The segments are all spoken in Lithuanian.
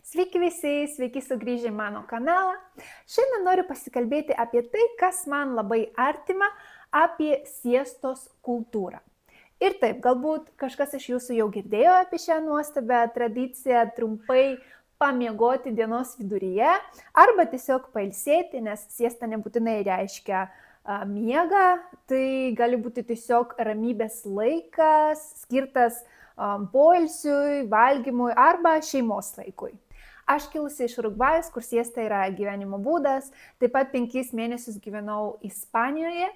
Sveiki visi, sveiki sugrįžę į mano kanalą. Šiandien noriu pasikalbėti apie tai, kas man labai artima, apie siestos kultūrą. Ir taip, galbūt kažkas iš jūsų jau girdėjo apie šią nuostabią tradiciją trumpai pamiegoti dienos viduryje arba tiesiog pailsėti, nes siesta nebūtinai reiškia miegą, tai gali būti tiesiog ramybės laikas, skirtas poilsiui, valgymui arba šeimos laikui. Aš kilusi iš Urugvajus, kur siesta yra gyvenimo būdas, taip pat 5 mėnesius gyvenau Ispanijoje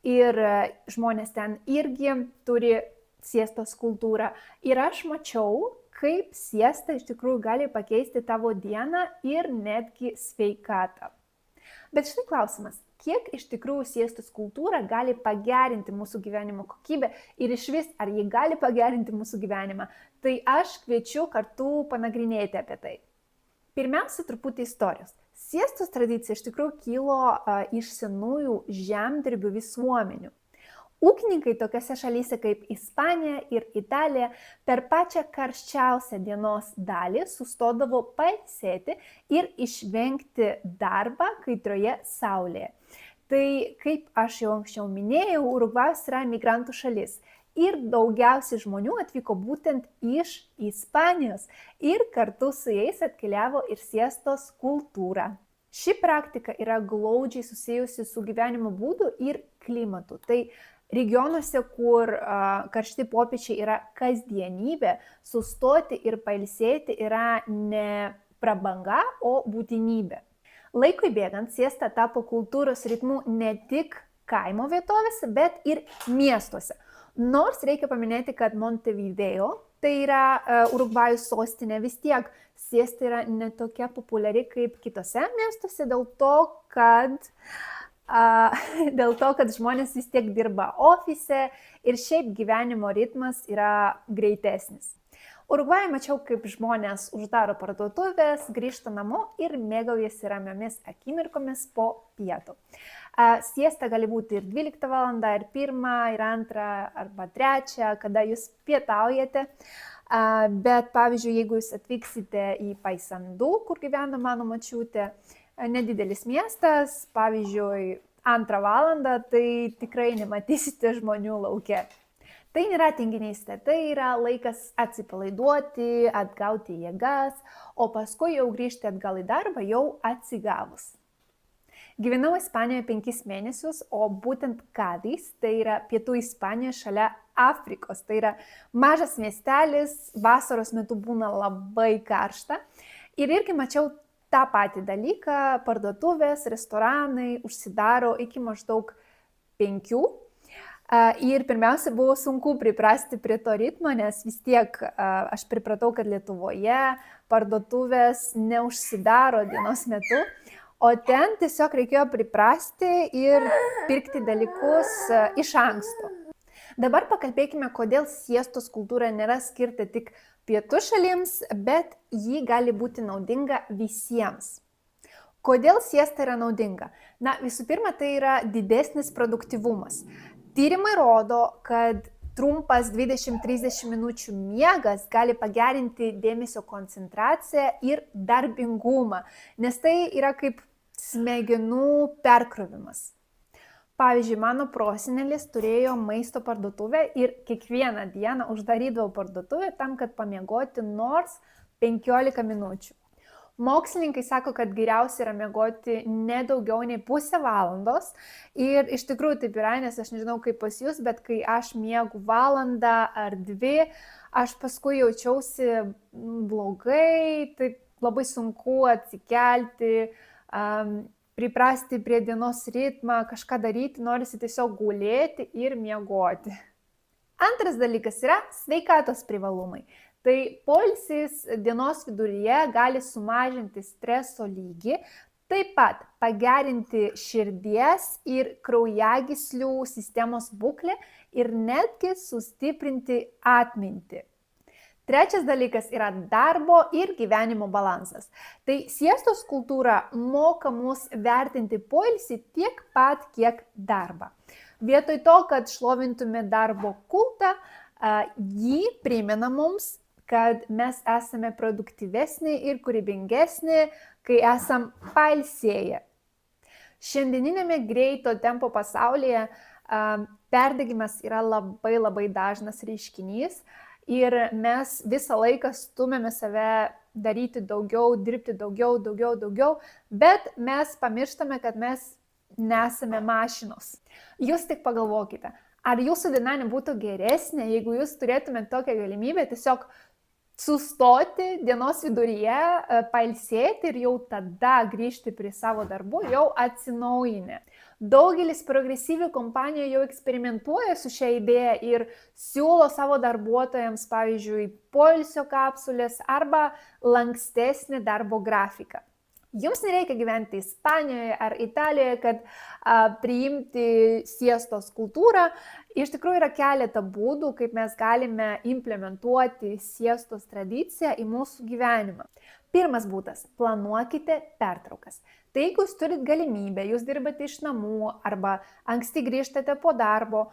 ir žmonės ten irgi turi siestos kultūrą. Ir aš mačiau, kaip siesta iš tikrųjų gali pakeisti tavo dieną ir netgi sveikatą. Bet štai klausimas, kiek iš tikrųjų siestos kultūra gali pagerinti mūsų gyvenimo kokybę ir išvis ar ji gali pagerinti mūsų gyvenimą, tai aš kviečiu kartu panagrinėti apie tai. Pirmiausia, truputį istorijos. Siestos tradicija iš tikrųjų kilo iš senųjų žemdirbių visuomenių. Ūkininkai tokiose šalyse kaip Ispanija ir Italija per pačią karščiausią dienos dalį sustodavo pailsėti ir išvengti darbą kaitrioje saulėje. Tai, kaip aš jau anksčiau minėjau, Urugvajus yra migrantų šalis. Ir daugiausiai žmonių atvyko būtent iš Ispanijos ir kartu su jais atkeliavo ir siestos kultūra. Ši praktika yra glaudžiai susijusi su gyvenimo būdu ir klimatu. Tai regionuose, kur karšti popiečiai yra kasdienybė, sustoti ir pailsėti yra ne prabanga, o būtinybė. Laikui bėgant siesta tapo kultūros ritmu ne tik kaimo vietovėse, bet ir miestuose. Nors reikia paminėti, kad Montevideo, tai yra Urugvajus sostinė, vis tiek siesta yra netokia populiari kaip kitose miestuose dėl to, kad žmonės vis tiek dirba ofise ir šiaip gyvenimo ritmas yra greitesnis. Urugvajuje mačiau, kaip žmonės uždaro parduotuvės, grįžta namo ir mėgaujasi ramiomis akimirkomis po pietų. Siesta gali būti ir 12 val., ir 1, ir 2, arba 3, kada jūs pietaujate. Bet pavyzdžiui, jeigu jūs atvyksite į Paisandu, kur gyvena mano močiutė, nedidelis miestas, pavyzdžiui, 2 val., tai tikrai nematysite žmonių lauke. Tai nėra tinginystė, tai yra laikas atsipalaiduoti, atgauti jėgas, o paskui jau grįžti atgal į darbą jau atsigavus. Gyvenau Ispanijoje 5 mėnesius, o būtent Kadis, tai yra pietų Ispanijoje šalia Afrikos. Tai yra mažas miestelis, vasaros metu būna labai karšta. Ir irgi mačiau tą patį dalyką, parduotuvės, restoranai užsidaro iki maždaug 5. Ir pirmiausia, buvo sunku priprasti prie to ritmo, nes vis tiek aš pripratau, kad Lietuvoje parduotuvės neužsidaro dienos metu, o ten tiesiog reikėjo priprasti ir pirkti dalykus iš anksto. Dabar pakalbėkime, kodėl siestos kultūra nėra skirta tik pietų šalims, bet ji gali būti naudinga visiems. Kodėl siesta yra naudinga? Visų pirma, tai yra didesnis produktyvumas. Tyrimai rodo, kad trumpas 20-30 minučių miegas gali pagerinti dėmesio koncentraciją ir darbingumą, nes tai yra kaip smegenų perkrovimas. Pavyzdžiui, mano prosenelis turėjo maisto parduotuvę ir kiekvieną dieną uždarydavo parduotuvę tam, kad pamiegoti nors 15 minučių. Mokslininkai sako, kad geriausia yra miegoti ne daugiau nei pusę valandos ir iš tikrųjų taip yra, nes aš nežinau kaip pas jūs, bet kai aš miegu valandą ar 2, aš paskui jaučiausi blogai, taip labai sunku atsikelti, priprasti prie dienos ritmą, kažką daryti, norisi tiesiog gulėti ir miegoti. Antras dalykas yra sveikatos privalumai. Tai poilsis dienos viduryje gali sumažinti streso lygį, taip pat pagerinti širdies ir kraujagyslių sistemos būklę ir netgi sustiprinti atmintį. Trečias dalykas yra darbo ir gyvenimo balansas. Tai siestos kultūra moka mus vertinti poilsį tiek pat, kiek darbą. Vietoj to, kad šlovintume darbo kultą, jį primena mums, kad mes esame produktyvesni ir kūrybingesni, kai esam pailsėję. Šiandieninėme greito tempo pasaulyje perdegimas yra labai dažnas reiškinys ir mes visą laiką stumėme save daryti daugiau, dirbti daugiau, bet mes pamirštame, kad mes nesame mašinos. Jūs tik pagalvokite, ar jūsų diena nebūtų geresnė, jeigu jūs turėtumėte tokią galimybę tiesiog sustoti dienos viduryje, pailsėti ir jau tada grįžti prie savo darbų jau atsinaujinę. Daugelis progresyvių kompanijų jau eksperimentuoja su šia idėja ir siūlo savo darbuotojams, pavyzdžiui, poilsio kapsulės arba lankstesnį darbo grafiką. Jums nereikia gyventi Ispanijoje ar Italijoje, kad priimti siestos kultūrą. Iš tikrųjų yra keletą būdų, kaip mes galime implementuoti siestos tradiciją į mūsų gyvenimą. Pirmas būdas – planuokite pertraukas. Tai jeigu jūs turit galimybę, jūs dirbate iš namų arba anksti grįžtate po darbo,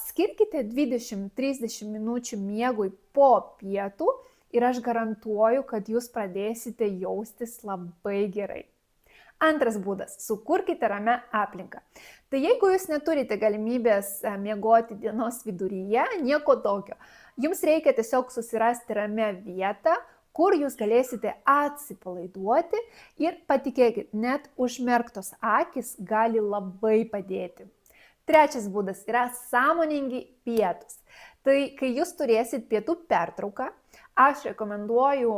skirkite 20-30 minučių miegui po pietų, ir aš garantuoju, kad jūs pradėsite jaustis labai gerai. Antras būdas – sukurkite ramią aplinką. Tai jeigu jūs neturite galimybės miegoti dienos viduryje, nieko tokio. Jums reikia tiesiog susirasti ramią vietą, kur jūs galėsite atsipalaiduoti ir patikėkit, net užmerktos akys gali labai padėti. Trečias būdas yra sąmoningi pietūs. Tai kai jūs turėsit pietų pertrauką, aš rekomenduoju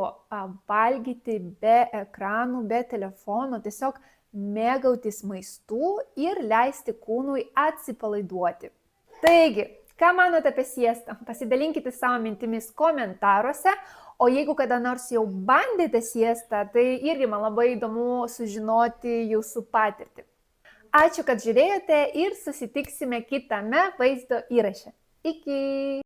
valgyti be ekranų, be telefono, tiesiog mėgautis maistu ir leisti kūnui atsipalaiduoti. Taigi, ką manote apie siestą? Pasidalinkite savo mintimis komentaruose, o jeigu kada nors jau bandėte siestą, tai irgi man labai įdomu sužinoti jūsų patirtį. Ačiū, kad žiūrėjote ir susitiksime kitame vaizdo įraše. Iki!